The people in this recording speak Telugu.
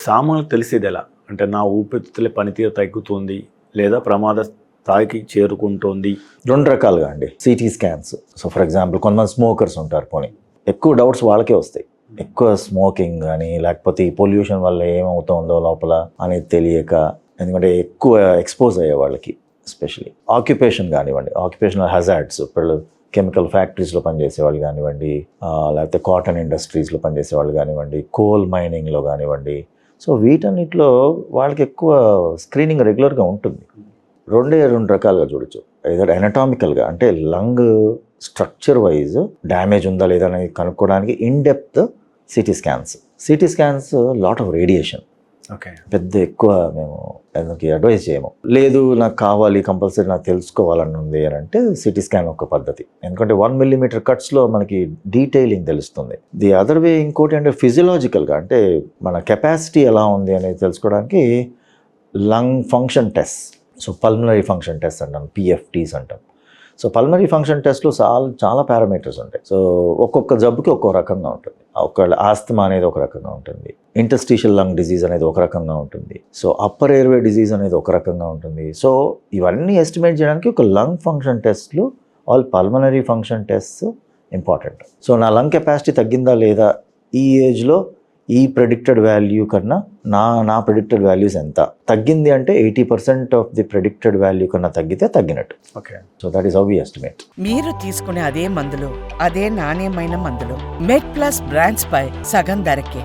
సామాన్యులకు తెలిసేది ఎలా? అంటే నా ఊపిరితిత్తుల పనితీరు తగ్గుతుంది లేదా ప్రమాద స్థాయికి చేరుకుంటోంది. 2 రకాలుగా అండి CT scans. So for example కొంతమంది స్మోకర్స్ ఉంటారు, పోనీ ఎక్కువ డౌట్స్ వాళ్ళకే వస్తాయి. ఎక్కువ స్మోకింగ్ కానీ లేకపోతే ఈ పొల్యూషన్ వల్ల ఏమవుతుందో లోపల అనేది తెలియక, ఎందుకంటే ఎక్కువ ఎక్స్పోజ్ అయ్యే వాళ్ళకి, ఎస్పెషలీ ఆక్యుపేషన్ కానివ్వండి, ఆక్యుపేషనల్ హజార్డ్స్, ఇప్పుడు కెమికల్ ఫ్యాక్టరీస్లో పనిచేసే వాళ్ళు కానివ్వండి, లేకపోతే కాటన్ ఇండస్ట్రీస్లో పనిచేసే వాళ్ళు కానివ్వండి, కోల్ మైనింగ్లో కానివ్వండి. సో వీటన్నిటిలో వాళ్ళకి ఎక్కువ స్క్రీనింగ్ రెగ్యులర్గా ఉంటుంది. 2 రకాలుగా చూడొచ్చు. ఏదైనా ఎనటామికల్గా అంటే లంగ్ స్ట్రక్చర్ వైజ్ డ్యామేజ్ ఉందా లేదా అనేది కనుక్కోవడానికి in depth CT scans lot of radiation. Okay, పెద్ద ఎక్కువ మేము అందుకే అడ్వైజ్ చేయము. లేదు నాకు కావాలి, కంపల్సరీ నాకు తెలుసుకోవాలని ఉంది అని అంటే సిటీ స్కాన్ ఒక పద్ధతి. ఎందుకంటే 1 millimeter కట్స్లో మనకి డీటెయిలింగ్ తెలుస్తుంది. ది అదర్ వే ఇంకోటి అంటే ఫిజియలాజికల్గా అంటే మన కెపాసిటీ ఎలా ఉంది అనేది తెలుసుకోవడానికి lung function test, so pulmonary function test అంటాం, పిఎఫ్టీస్ అంటాం. సో పల్మనరీ ఫంక్షన్ టెస్ట్లో చాలా పారామీటర్స్ ఉంటాయి. సో ఒక్కొక్క జబ్బుకి ఒక్కో రకంగా ఉంటుంది. ఒక ఆస్తమా అనేది ఒక రకంగా ఉంటుంది, ఇంటర్స్టిషియల్ లంగ్ డిజీజ్ అనేది ఒక రకంగా ఉంటుంది, సో అప్పర్ ఎయిర్వే డిజీజ్ అనేది ఒక రకంగా ఉంటుంది. సో ఇవన్నీ ఎస్టిమేట్ చేయడానికి ఒక లంగ్ ఫంక్షన్ టెస్ట్లు, all pulmonary function test important. So నా లంగ్ కెపాసిటీ తగ్గిందా లేదా, ఈ ఏజ్లో ఈ ప్రెడిక్టెడ్ వాల్యూ కన్నా నా ప్రెడిక్టెడ్ వాల్యూస్ ఎంత తగ్గింది అంటే 80% ఆఫ్ ది ప్రెడిక్టెడ్ వాల్యూ కన్నా తగ్గితే తగ్గినట్టు. Okay, so that is how we estimate. మీరు తీసుకునే అదే మందులు, అదే నాణ్యమైన మందులు మెడ్ ప్లస్ బ్రాండ్స్ పై సగం ధరకే.